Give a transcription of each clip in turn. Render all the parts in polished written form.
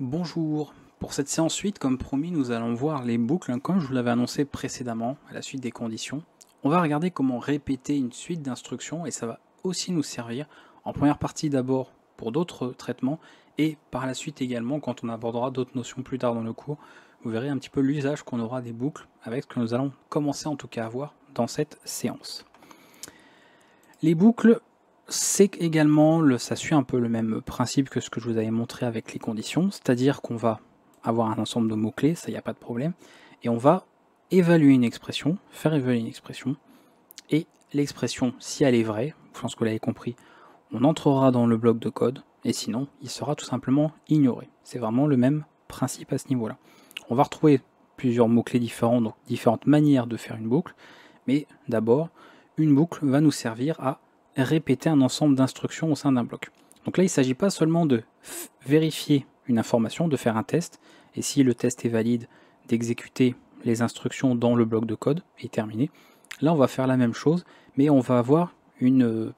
Bonjour, pour cette séance 8, comme promis, nous allons voir les boucles, comme je vous l'avais annoncé précédemment, à la suite des conditions. On va regarder comment répéter une suite d'instructions et ça va aussi nous servir en première partie d'abord pour d'autres traitements et par la suite également quand on abordera d'autres notions plus tard dans le cours. Vous verrez un petit peu l'usage qu'on aura des boucles avec ce que nous allons commencer en tout cas à voir dans cette séance. Les boucles, c'est également, ça suit un peu le même principe que ce que je vous avais montré avec les conditions, c'est-à-dire qu'on va avoir un ensemble de mots-clés, ça y a pas de problème, et on va évaluer une expression, faire évaluer une expression, et l'expression, si elle est vraie, je pense que vous l'avez compris, on entrera dans le bloc de code, et sinon, il sera tout simplement ignoré. C'est vraiment le même principe à ce niveau-là. On va retrouver plusieurs mots-clés différents, donc différentes manières de faire une boucle, mais d'abord, une boucle va nous servir à répéter un ensemble d'instructions au sein d'un bloc. Donc là, il ne s'agit pas seulement de vérifier une information, de faire un test, et si le test est valide, d'exécuter les instructions dans le bloc de code et terminer. Là, on va faire la même chose, mais on va avoir une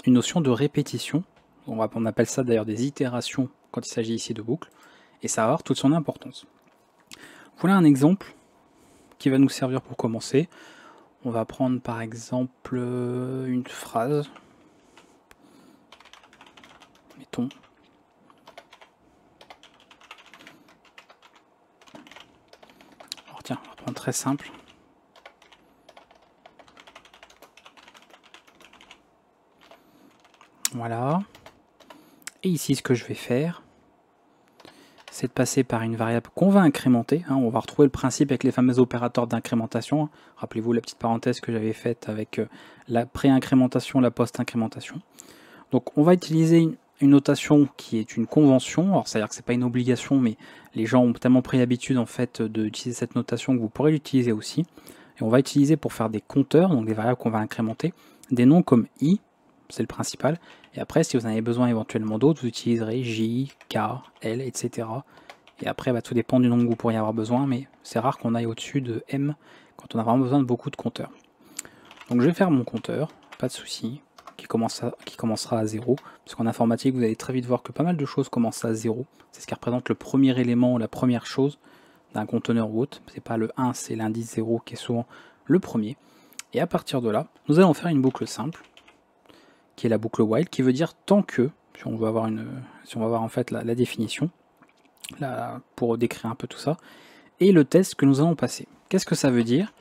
notion de répétition. On appelle ça d'ailleurs des itérations quand il s'agit ici de boucles, et ça va avoir toute son importance. Voilà un exemple qui va nous servir pour commencer. On va prendre par exemple une phrase. Mettons. Alors tiens, on va prendre très simple. Voilà. Et ici, ce que je vais faire, c'est de passer par une variable qu'on va incrémenter. On va retrouver le principe avec les fameux opérateurs d'incrémentation. Rappelez-vous la petite parenthèse que j'avais faite avec la pré-incrémentation, la post-incrémentation. Donc on va utiliser une notation qui est une convention. Alors c'est-à-dire que c'est pas une obligation, mais les gens ont tellement pris l'habitude en fait d'utiliser cette notation que vous pourrez l'utiliser aussi. Et on va utiliser pour faire des compteurs, donc des variables qu'on va incrémenter, des noms comme i, c'est le principal. Et après, si vous en avez besoin éventuellement d'autres, vous utiliserez j, k, l, etc. Et après, tout dépend du nombre que vous pourriez avoir besoin, mais c'est rare qu'on aille au-dessus de m quand on a vraiment besoin de beaucoup de compteurs. Donc je vais faire mon compteur, pas de souci, qui commencera à 0, parce qu'en informatique, vous allez très vite voir que pas mal de choses commencent à 0. C'est ce qui représente le premier élément, la première chose d'un conteneur ou autre. C'est pas le 1, c'est l'indice 0 qui est souvent le premier. Et à partir de là, nous allons faire une boucle simple, qui est la boucle while, qui veut dire tant que, si on va voir en fait la définition, là, pour décrire un peu tout ça, et le test que nous allons passer. Qu'est-ce que ça veut dire?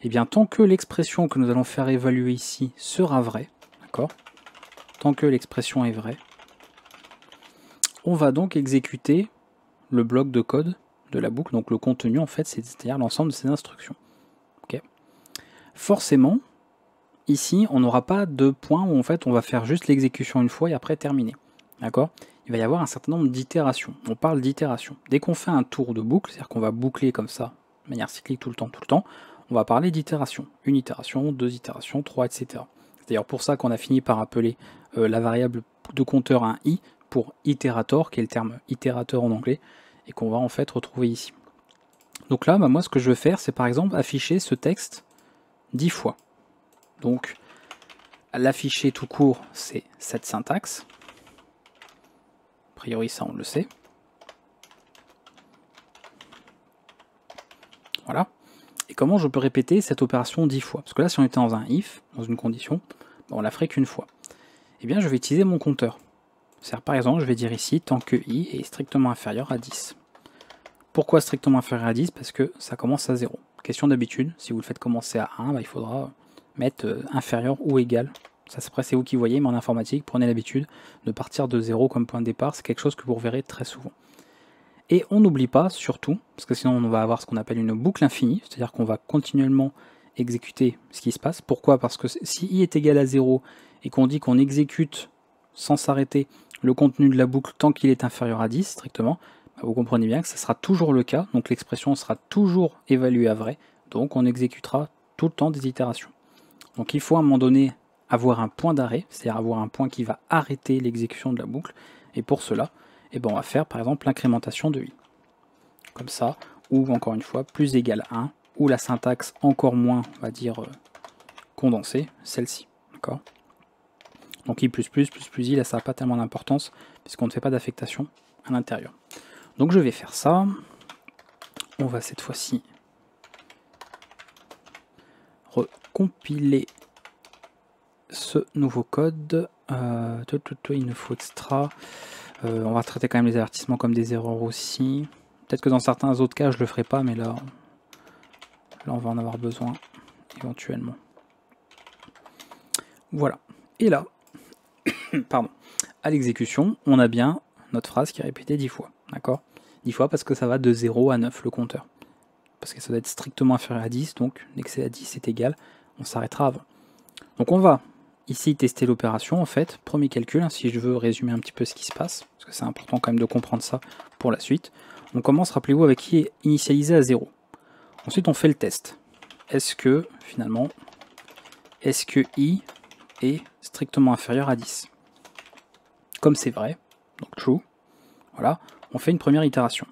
Eh bien, tant que l'expression que nous allons faire évaluer ici sera vraie, d'accord? Tant que l'expression est vraie, on va donc exécuter le bloc de code de la boucle, donc le contenu en fait, c'est-à-dire l'ensemble de ces instructions. Okay. Forcément, ici, on n'aura pas de point où en fait on va faire juste l'exécution une fois et après terminer. D'accord? Il va y avoir un certain nombre d'itérations. On parle d'itérations. Dès qu'on fait un tour de boucle, c'est-à-dire qu'on va boucler comme ça, de manière cyclique tout le temps, on va parler d'itération. Une itération, deux itérations, trois, etc. C'est d'ailleurs pour ça qu'on a fini par appeler la variable de compteur un i pour itérator, qui est le terme itérateur en anglais, et qu'on va en fait retrouver ici. Donc là, moi ce que je veux faire, c'est par exemple afficher ce texte 10 fois. Donc l'afficher tout court, c'est cette syntaxe. A priori ça on le sait. Voilà. Et comment je peux répéter cette opération 10 fois? Parce que là, si on était dans un if, dans une condition, on la ferait qu'une fois. Eh bien, je vais utiliser mon compteur. C'est-à-dire, par exemple, je vais dire ici, tant que i est strictement inférieur à 10. Pourquoi strictement inférieur à 10? Parce que ça commence à 0. Question d'habitude, si vous le faites commencer à 1, il faudra mettre inférieur ou égal. Ça, c'est vous qui voyez, mais en informatique, prenez l'habitude de partir de 0 comme point de départ. C'est quelque chose que vous reverrez très souvent. Et on n'oublie pas, surtout, parce que sinon on va avoir ce qu'on appelle une boucle infinie, c'est-à-dire qu'on va continuellement exécuter ce qui se passe. Pourquoi? Parce que si i est égal à 0 et qu'on dit qu'on exécute sans s'arrêter le contenu de la boucle tant qu'il est inférieur à 10 strictement, vous comprenez bien que ça sera toujours le cas, donc l'expression sera toujours évaluée à vrai, donc on exécutera tout le temps des itérations. Donc il faut à un moment donné avoir un point d'arrêt, c'est-à-dire avoir un point qui va arrêter l'exécution de la boucle, et pour cela, on va faire par exemple l'incrémentation de i. Comme ça, ou encore une fois, plus égal 1, ou la syntaxe encore moins, on va dire, condensée, celle-ci. D'accord? Donc i++, plus i, là ça n'a pas tellement d'importance, puisqu'on ne fait pas d'affectation à l'intérieur. Donc je vais faire ça. On va cette fois-ci recompiler ce nouveau code. Il nous faut extra. On va traiter quand même les avertissements comme des erreurs aussi. Peut-être que dans certains autres cas je le ferai pas, mais là on va en avoir besoin éventuellement. Voilà. Et là, pardon, à l'exécution, on a bien notre phrase qui est répétée 10 fois. D'accord? 10 fois parce que ça va de 0 à 9 le compteur. Parce que ça doit être strictement inférieur à 10, donc dès que c'est à 10 c'est égal, on s'arrêtera avant. Donc on va ici tester l'opération en fait. Premier calcul, hein, si je veux résumer un petit peu ce qui se passe, parce que c'est important quand même de comprendre ça pour la suite. On commence, rappelez-vous, avec i est initialisé à 0. Ensuite on fait le test. Est-ce que finalement, est-ce que i est strictement inférieur à 10? Comme c'est vrai, donc true, voilà, on fait une première itération.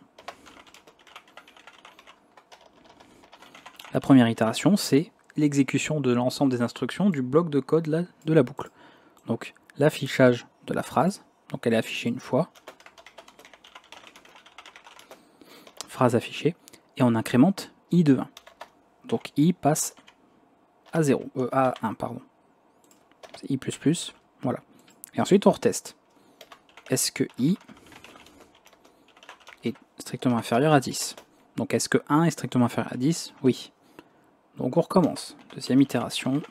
La première itération, c'est l'exécution de l'ensemble des instructions du bloc de code là, de la boucle. Donc l'affichage de la phrase, donc elle est affichée une fois, phrase affichée, et on incrémente i de 1. Donc i passe à 0, à 1, pardon. C'est i++, voilà. Et ensuite on reteste. Est-ce que i est strictement inférieur à 10? Donc est-ce que 1 est strictement inférieur à 10? Oui. Donc on recommence. Deuxième itération.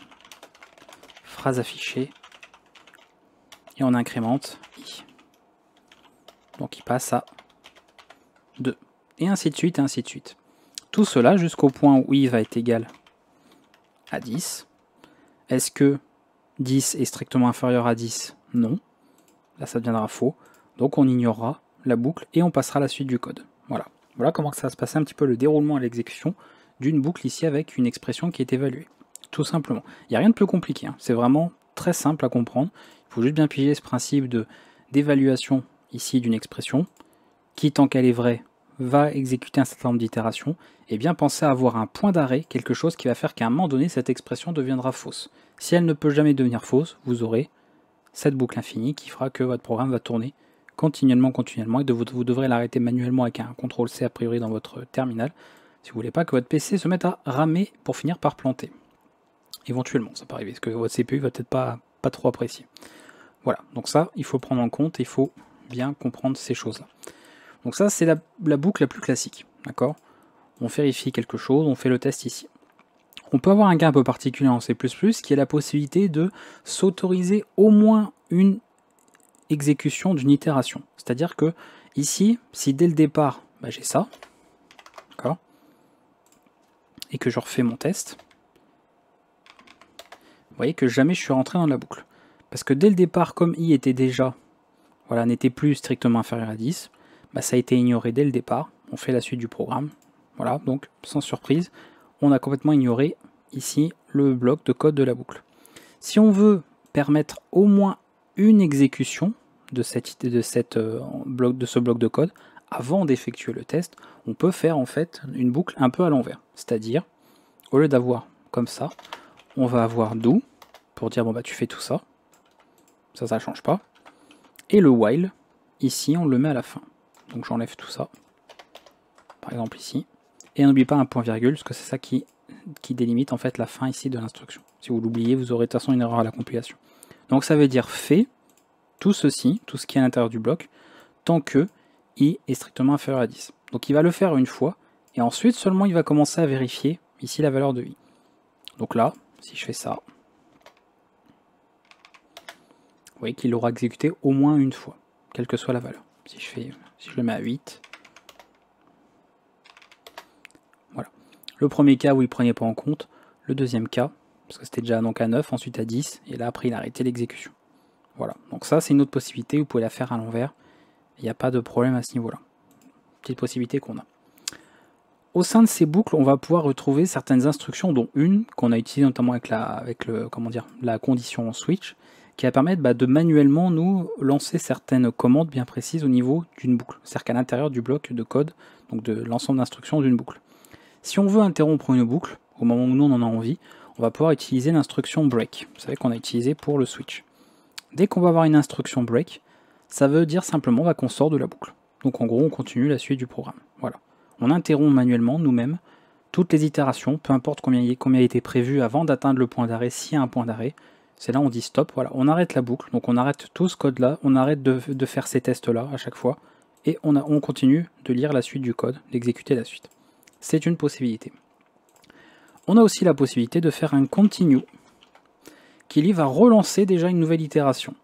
Phrase affichée. Et on incrémente i. Donc il passe à 2. Et ainsi de suite, et ainsi de suite. Tout cela jusqu'au point où i va être égal à 10. Est-ce que 10 est strictement inférieur à 10? Non. Là ça deviendra faux. Donc on ignorera la boucle et on passera à la suite du code. Voilà. Voilà comment ça va se passer un petit peu le déroulement à l'exécution d'une boucle ici avec une expression qui est évaluée. Tout simplement. Il n'y a rien de plus compliqué. Hein. C'est vraiment très simple à comprendre. Il faut juste bien piger ce principe d'évaluation ici d'une expression qui, tant qu'elle est vraie, va exécuter un certain nombre d'itérations, et bien penser à avoir un point d'arrêt, quelque chose qui va faire qu'à un moment donné, cette expression deviendra fausse. Si elle ne peut jamais devenir fausse, vous aurez cette boucle infinie qui fera que votre programme va tourner continuellement, et vous devrez l'arrêter manuellement avec un CTRL-C a priori dans votre terminal, si vous ne voulez pas que votre PC se mette à ramer pour finir par planter. Éventuellement, ça peut arriver, parce que votre CPU va peut-être pas trop apprécier. Voilà, donc ça, il faut prendre en compte, il faut bien comprendre ces choses-là. Donc ça, c'est la boucle la plus classique, d'accord? On vérifie quelque chose, on fait le test ici. On peut avoir un cas un peu particulier en C++, qui est la possibilité de s'autoriser au moins une exécution d'une itération. C'est-à-dire que ici, si dès le départ, j'ai ça, d'accord, et que je refais mon test, vous voyez que jamais je suis rentré dans la boucle. Parce que dès le départ, comme i était déjà, voilà, n'était plus strictement inférieur à 10, ça a été ignoré dès le départ. On fait la suite du programme. Voilà, donc sans surprise, on a complètement ignoré ici le bloc de code de la boucle. Si on veut permettre au moins une exécution de ce bloc de code, avant d'effectuer le test, on peut faire en fait une boucle un peu à l'envers. C'est-à-dire, au lieu d'avoir comme ça, on va avoir do pour dire tu fais tout ça. Ça ne change pas. Et le while, ici, on le met à la fin. Donc j'enlève tout ça, par exemple ici. Et n'oublie pas un point virgule, parce que c'est ça qui délimite en fait la fin ici de l'instruction. Si vous l'oubliez, vous aurez de toute façon une erreur à la compilation. Donc ça veut dire fait tout ceci, tout ce qui est à l'intérieur du bloc, tant que i est strictement inférieur à 10. Donc il va le faire une fois, et ensuite seulement il va commencer à vérifier ici la valeur de i. Donc là, si je fais ça, vous voyez qu'il l'aura exécuté au moins une fois, quelle que soit la valeur. Si je le mets à 8, voilà. Le premier cas où il ne prenait pas en compte, le deuxième cas, parce que c'était déjà donc à 9, ensuite à 10, et là après il a arrêté l'exécution. Voilà, donc ça c'est une autre possibilité, vous pouvez la faire à l'envers, il n'y a pas de problème à ce niveau-là. Petite possibilité qu'on a. Au sein de ces boucles, on va pouvoir retrouver certaines instructions, dont une qu'on a utilisée notamment avec la condition switch, qui va permettre de manuellement nous lancer certaines commandes bien précises au niveau d'une boucle, c'est-à-dire qu'à l'intérieur du bloc de code, donc de l'ensemble d'instructions d'une boucle. Si on veut interrompre une boucle, au moment où nous on en a envie, on va pouvoir utiliser l'instruction break, vous savez qu'on a utilisé pour le switch. Dès qu'on va avoir une instruction break, ça veut dire simplement qu'on sort de la boucle. Donc en gros, on continue la suite du programme. Voilà. On interrompt manuellement, nous-mêmes, toutes les itérations, peu importe combien a été prévu avant d'atteindre le point d'arrêt, s'il y a un point d'arrêt. C'est là on dit stop, voilà, on arrête la boucle, donc on arrête tout ce code-là, on arrête de faire ces tests-là à chaque fois, et on continue de lire la suite du code, d'exécuter la suite. C'est une possibilité. On a aussi la possibilité de faire un continue, qui lui va relancer déjà une nouvelle itération.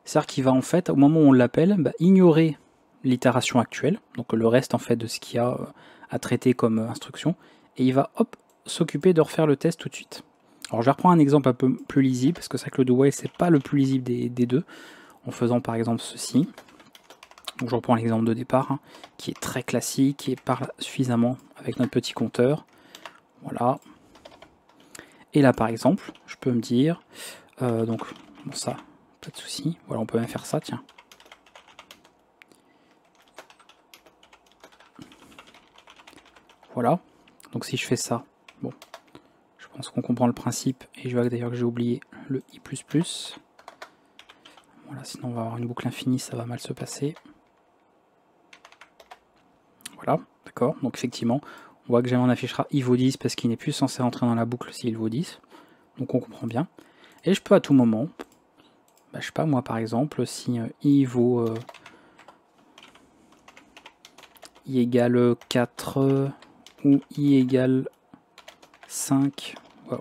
C'est-à-dire qu'il va en fait, au moment où on l'appelle, ignorer l'itération actuelle, donc le reste en fait de ce qu'il y a à traiter comme instruction, et il va hop s'occuper de refaire le test tout de suite. Alors je vais reprendre un exemple un peu plus lisible, parce que c'est vrai que le do while c'est pas le plus lisible des deux, en faisant par exemple ceci. Donc je reprends l'exemple de départ, qui est très classique, qui parle suffisamment avec notre petit compteur. Voilà. Et là par exemple, je peux me dire, donc bon ça, pas de souci. Voilà, on peut même faire ça, tiens. Voilà. Donc si je fais ça, bon, je pense qu'on comprend le principe, et je vois d'ailleurs que j'ai oublié le i++. Voilà, sinon on va avoir une boucle infinie, ça va mal se passer. Voilà, d'accord. Donc effectivement, on voit que jamais on affichera i vaut 10 parce qu'il n'est plus censé rentrer dans la boucle s'il vaut 10. Donc on comprend bien. Et je peux à tout moment, je sais pas moi par exemple, si i vaut i égale 4 ou i égale 5, wow,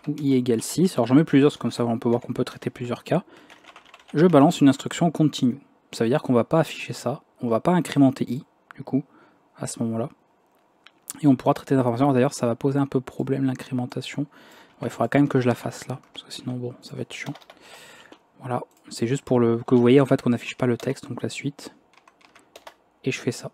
ou i égale 6, alors j'en mets plusieurs, comme ça on peut voir qu'on peut traiter plusieurs cas, je balance une instruction continue. Ça veut dire qu'on va pas afficher ça, on va pas incrémenter i, du coup, à ce moment-là. Et on pourra traiter d'informations. D'ailleurs, ça va poser un peu problème l'incrémentation. Ouais, il faudra quand même que je la fasse là, parce que sinon, bon, ça va être chiant. Voilà, c'est juste pour que vous voyez en fait qu'on n'affiche pas le texte, donc la suite. Et je fais ça.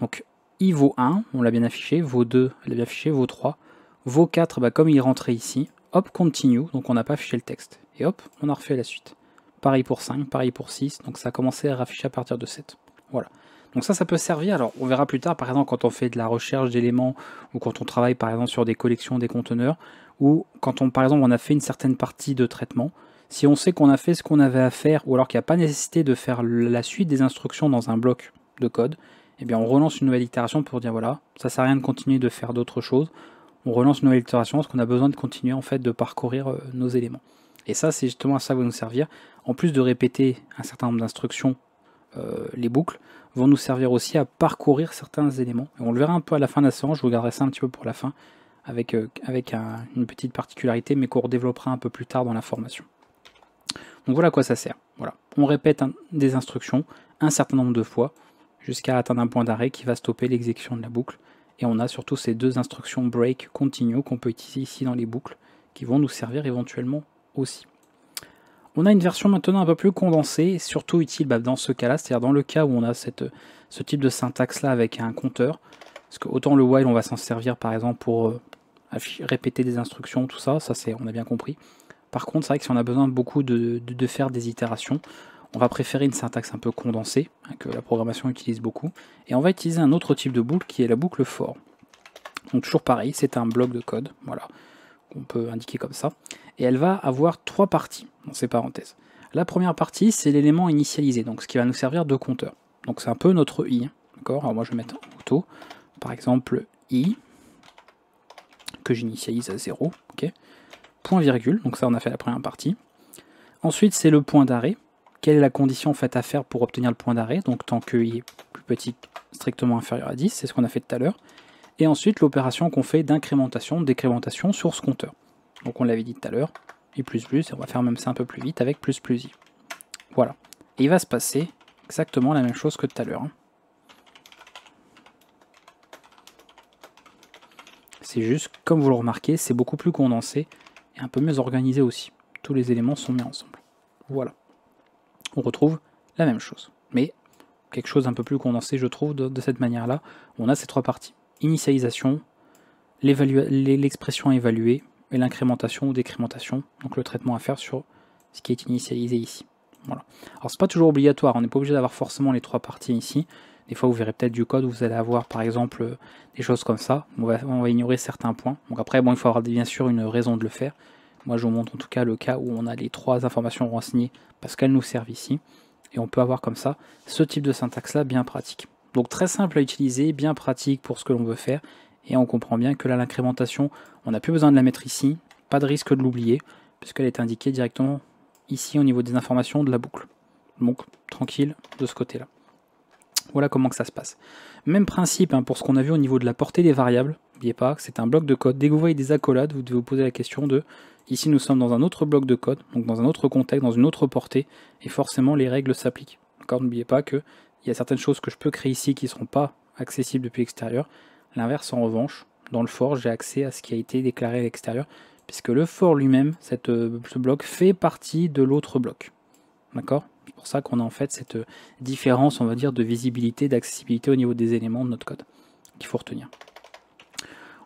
Donc, i vaut 1, on l'a bien affiché, vaut 2, elle est bien affichée, vaut 3, vaut 4, comme il est rentré ici, hop, continue, donc on n'a pas affiché le texte. Et hop, on a refait la suite. Pareil pour 5, pareil pour 6, donc ça a commencé à rafficher à partir de 7. Voilà. Donc ça peut servir, alors on verra plus tard, par exemple quand on fait de la recherche d'éléments, ou quand on travaille par exemple sur des collections, des conteneurs, ou quand par exemple on a fait une certaine partie de traitement, si on sait qu'on a fait ce qu'on avait à faire, ou alors qu'il n'y a pas nécessité de faire la suite des instructions dans un bloc de code, eh bien on relance une nouvelle itération pour dire voilà, ça sert à rien de continuer de faire d'autres choses, on relance une nouvelle itération parce qu'on a besoin de continuer en fait de parcourir nos éléments. Et ça c'est justement à ça que va nous servir, en plus de répéter un certain nombre d'instructions, les boucles vont nous servir aussi à parcourir certains éléments. Et on le verra un peu à la fin de la séance, je vous garderai ça un petit peu pour la fin, avec une petite particularité, mais qu'on redéveloppera un peu plus tard dans la formation. Donc voilà à quoi ça sert. Voilà. On répète des instructions un certain nombre de fois, jusqu'à atteindre un point d'arrêt qui va stopper l'exécution de la boucle. Et on a surtout ces deux instructions break, continue, qu'on peut utiliser ici dans les boucles, qui vont nous servir éventuellement aussi. On a une version maintenant un peu plus condensée, surtout utile dans ce cas-là, c'est-à-dire dans le cas où on a ce type de syntaxe-là avec un compteur. Parce que autant le while, on va s'en servir par exemple pour répéter des instructions, tout ça, on a bien compris. Par contre, c'est vrai que si on a besoin beaucoup de faire des itérations, on va préférer une syntaxe un peu condensée, que la programmation utilise beaucoup, et on va utiliser un autre type de boucle qui est la boucle for. Donc toujours pareil, c'est un bloc de code, voilà, qu'on peut indiquer comme ça, et elle va avoir trois parties dans ces parenthèses. La première partie, c'est l'élément initialisé, donc ce qui va nous servir de compteur. Donc c'est un peu notre i, d'accord. Alors moi je vais mettre en auto, par exemple i, que j'initialise à 0, ok. Point virgule, donc ça on a fait la première partie. Ensuite c'est le point d'arrêt. Quelle est la condition en fait à faire pour obtenir le point d'arrêt? Donc tant que i est plus petit, strictement inférieur à 10, c'est ce qu'on a fait tout à l'heure. Et ensuite l'opération qu'on fait d'incrémentation, décrémentation sur ce compteur. Donc on l'avait dit tout à l'heure, i++, et on va faire même ça un peu plus vite avec ++i. Voilà. Et il va se passer exactement la même chose que tout à l'heure. C'est juste, comme vous le remarquez, c'est beaucoup plus condensé et un peu mieux organisé aussi. Tous les éléments sont mis ensemble. Voilà. On retrouve la même chose, mais quelque chose d'un peu plus condensé, je trouve, de cette manière-là. On a ces trois parties. Initialisation, l'expression à évaluer, et l'incrémentation ou décrémentation, donc le traitement à faire sur ce qui est initialisé ici. Voilà. Alors c'est pas toujours obligatoire, on n'est pas obligé d'avoir forcément les trois parties ici. Des fois vous verrez peut-être du code où vous allez avoir par exemple des choses comme ça, on va ignorer certains points. Donc après bon, il faut avoir bien sûr une raison de le faire. Moi je vous montre en tout cas le cas où on a les trois informations renseignées parce qu'elles nous servent ici. Et on peut avoir comme ça ce type de syntaxe-là bien pratique. Donc très simple à utiliser, bien pratique pour ce que l'on veut faire. Et on comprend bien que là, l'incrémentation, on n'a plus besoin de la mettre ici. Pas de risque de l'oublier, puisqu'elle est indiquée directement ici au niveau des informations de la boucle. Donc tranquille de ce côté-là. Voilà comment que ça se passe. Même principe hein, pour ce qu'on a vu au niveau de la portée des variables. N'oubliez pas que c'est un bloc de code. Dès que vous voyez des accolades, vous devez vous poser la question de ici nous sommes dans un autre bloc de code, donc dans un autre contexte, dans une autre portée, et forcément les règles s'appliquent. N'oubliez pas qu'il y a certaines choses que je peux créer ici qui ne seront pas accessibles depuis l'extérieur. L'inverse en revanche, dans le for, j'ai accès à ce qui a été déclaré à l'extérieur, puisque le for lui-même, ce bloc, fait partie de l'autre bloc. D'accord ? C'est pour ça qu'on a en fait cette différence, on va dire, de visibilité, d'accessibilité au niveau des éléments de notre code qu'il faut retenir.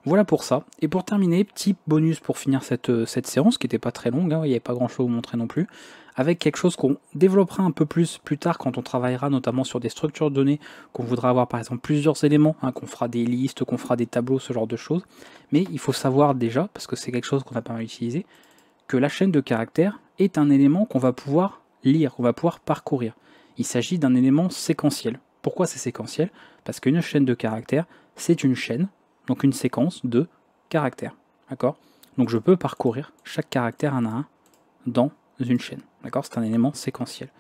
Voilà pour ça. Et pour terminer, petit bonus pour finir cette séance, qui n'était pas très longue, hein, il n'y avait pas grand chose à vous montrer non plus, avec quelque chose qu'on développera un peu plus tard quand on travaillera notamment sur des structures de données, qu'on voudra avoir par exemple plusieurs éléments, hein, qu'on fera des listes, qu'on fera des tableaux, ce genre de choses. Mais il faut savoir déjà, parce que c'est quelque chose qu'on a pas mal utilisé, que la chaîne de caractères est un élément qu'on va pouvoir lire, qu'on va pouvoir parcourir. Il s'agit d'un élément séquentiel. Pourquoi c'est séquentiel? Parce qu'une chaîne de caractères, c'est une chaîne, donc une séquence de caractères. D'accord? Donc je peux parcourir chaque caractère un à un dans une chaîne. D'accord? C'est un élément séquentiel.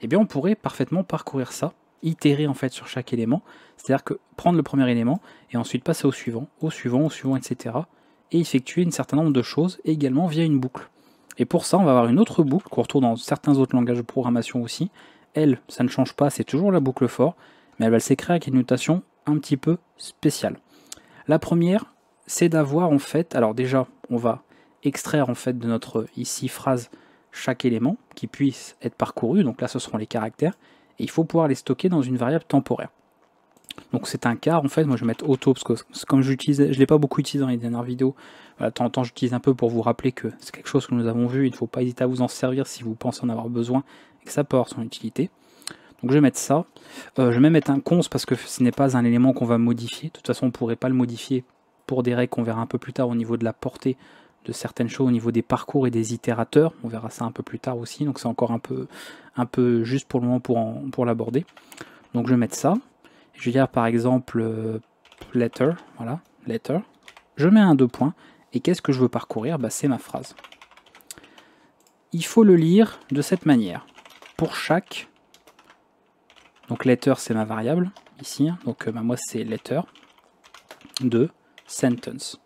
Eh bien on pourrait parfaitement parcourir ça, itérer en fait sur chaque élément, c'est-à-dire que prendre le premier élément et ensuite passer au suivant, etc. et effectuer un certain nombre de choses également via une boucle. Et pour ça, on va avoir une autre boucle qu'on retrouve dans certains autres langages de programmation aussi. Elle, ça ne change pas, c'est toujours la boucle for, mais elle va s'écrire avec une notation un petit peu spéciale. La première, c'est d'avoir en fait, alors déjà, on va extraire en fait de notre ici phrase chaque élément qui puisse être parcouru, donc là ce seront les caractères, et il faut pouvoir les stocker dans une variable temporaire. Donc c'est un car, en fait, moi je vais mettre auto, parce que comme je ne l'ai pas beaucoup utilisé dans les dernières vidéos, voilà, de temps en temps j'utilise un peu pour vous rappeler que c'est quelque chose que nous avons vu, il ne faut pas hésiter à vous en servir si vous pensez en avoir besoin, et que ça peut avoir son utilité. Donc je vais mettre ça, je vais même mettre un const parce que ce n'est pas un élément qu'on va modifier, de toute façon on ne pourrait pas le modifier pour des règles qu'on verra un peu plus tard au niveau de la portée de certaines choses, au niveau des parcours et des itérateurs, on verra ça un peu plus tard aussi, donc c'est encore un peu juste pour le moment pour l'aborder. Donc je vais mettre ça. Je vais dire par exemple letter, voilà, letter. Je mets un 2 points, et qu'est-ce que je veux parcourir? C'est ma phrase. Il faut le lire de cette manière. Pour chaque, donc letter c'est ma variable, ici, donc moi c'est letter, de sentence.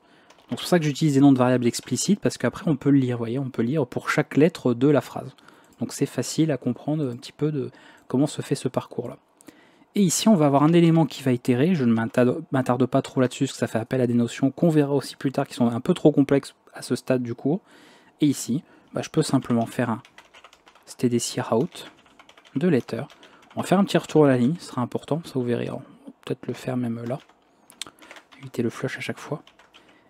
Donc c'est pour ça que j'utilise des noms de variables explicites, parce qu'après on peut le lire, vous voyez, on peut lire pour chaque lettre de la phrase. Donc c'est facile à comprendre un petit peu de comment se fait ce parcours-là. Et ici, on va avoir un élément qui va itérer, je ne m'attarde pas trop là-dessus, parce que ça fait appel à des notions qu'on verra aussi plus tard, qui sont un peu trop complexes à ce stade du cours. Et ici, je peux simplement faire un stdcout de letter. On va faire un petit retour à la ligne, ce sera important, ça vous verrez, on va peut-être le faire même là. Éviter le flush à chaque fois.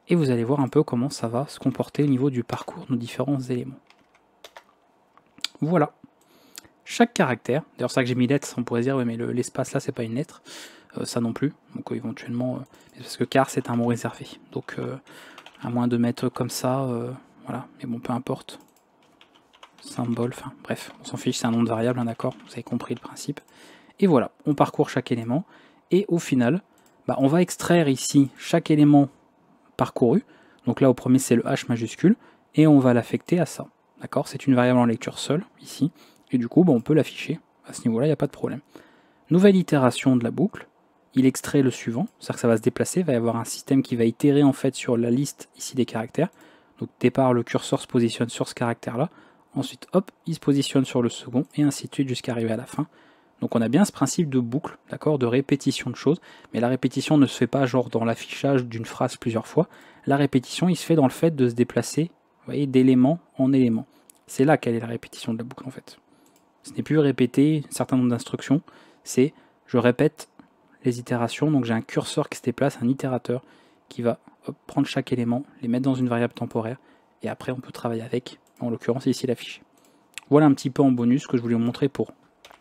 Et vous allez voir un peu comment ça va se comporter au niveau du parcours de nos différents éléments. Voilà. Chaque caractère, d'ailleurs c'est ça que j'ai mis lettre, on pourrait dire, ouais, mais l'espace là c'est pas une lettre, ça non plus, donc éventuellement, parce que car c'est un mot réservé, donc à moins de mettre comme ça, voilà, mais bon peu importe, symbole, enfin bref, on s'en fiche, c'est un nom de variable, hein, d'accord, vous avez compris le principe, et voilà, on parcourt chaque élément, et au final, on va extraire ici chaque élément parcouru, donc là au premier c'est le H majuscule, et on va l'affecter à ça, d'accord, c'est une variable en lecture seule, ici, et du coup, on peut l'afficher. À ce niveau-là, il n'y a pas de problème. Nouvelle itération de la boucle. Il extrait le suivant. C'est-à-dire que ça va se déplacer. Il va y avoir un système qui va itérer en fait sur la liste ici des caractères. Donc, départ, le curseur se positionne sur ce caractère-là. Ensuite, hop, il se positionne sur le second. Et ainsi de suite jusqu'à arriver à la fin. Donc, on a bien ce principe de boucle, d'accord, de répétition de choses. Mais la répétition ne se fait pas genre dans l'affichage d'une phrase plusieurs fois. La répétition, il se fait dans le fait de se déplacer, vous voyez, d'élément en élément. C'est là qu'elle est la répétition de la boucle en fait. Ce n'est plus répéter un certain nombre d'instructions, c'est je répète les itérations, donc j'ai un curseur qui se déplace, un itérateur qui va prendre chaque élément, les mettre dans une variable temporaire, et après on peut travailler avec, en l'occurrence ici l'afficher. Voilà un petit peu en bonus que je voulais vous montrer pour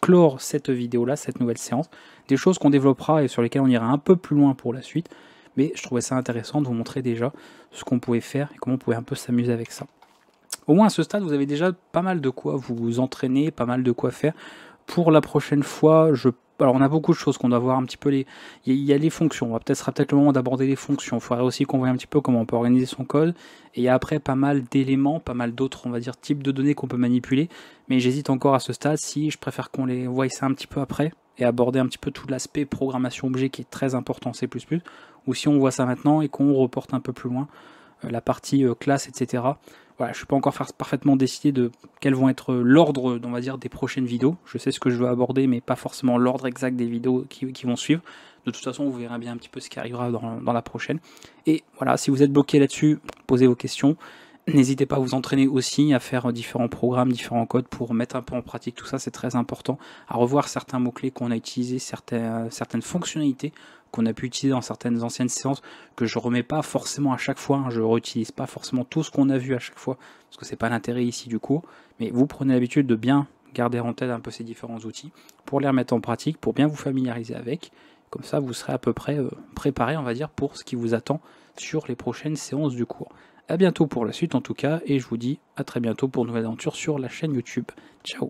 clore cette vidéo-là, cette nouvelle séance, des choses qu'on développera et sur lesquelles on ira un peu plus loin pour la suite, mais je trouvais ça intéressant de vous montrer déjà ce qu'on pouvait faire et comment on pouvait un peu s'amuser avec ça. Au moins à ce stade, vous avez déjà pas mal de quoi vous entraîner, pas mal de quoi faire. pour la prochaine fois, alors on a beaucoup de choses qu'on doit voir un petit peu il y a les fonctions, sera peut-être le moment d'aborder les fonctions. Il faudrait aussi qu'on voit un petit peu comment on peut organiser son code. Et il y a après pas mal d'éléments, pas mal d'autres, on va dire, types de données qu'on peut manipuler. Mais j'hésite encore à ce stade, si je préfère qu'on les voie ça un petit peu après et aborder un petit peu tout l'aspect programmation objet qui est très important en C++, ou si on voit ça maintenant et qu'on reporte un peu plus loin la partie classe, etc. Voilà, je ne suis pas encore parfaitement décidé de quels vont être l'ordre, on va dire, des prochaines vidéos. Je sais ce que je veux aborder, mais pas forcément l'ordre exact des vidéos qui vont suivre. De toute façon, vous verrez bien un petit peu ce qui arrivera dans la prochaine. Et voilà, si vous êtes bloqué là-dessus, posez vos questions. N'hésitez pas à vous entraîner aussi, à faire différents programmes, différents codes pour mettre un peu en pratique tout ça, c'est très important. À revoir certains mots-clés qu'on a utilisés, certaines fonctionnalités qu'on a pu utiliser dans certaines anciennes séances, que je remets pas forcément à chaque fois, je réutilise pas forcément tout ce qu'on a vu à chaque fois, parce que c'est pas l'intérêt ici du cours, mais vous prenez l'habitude de bien garder en tête un peu ces différents outils, pour les remettre en pratique, pour bien vous familiariser avec, comme ça vous serez à peu près préparé, on va dire, pour ce qui vous attend sur les prochaines séances du cours. A bientôt pour la suite en tout cas, et je vous dis à très bientôt pour une nouvelle aventure sur la chaîne YouTube. Ciao.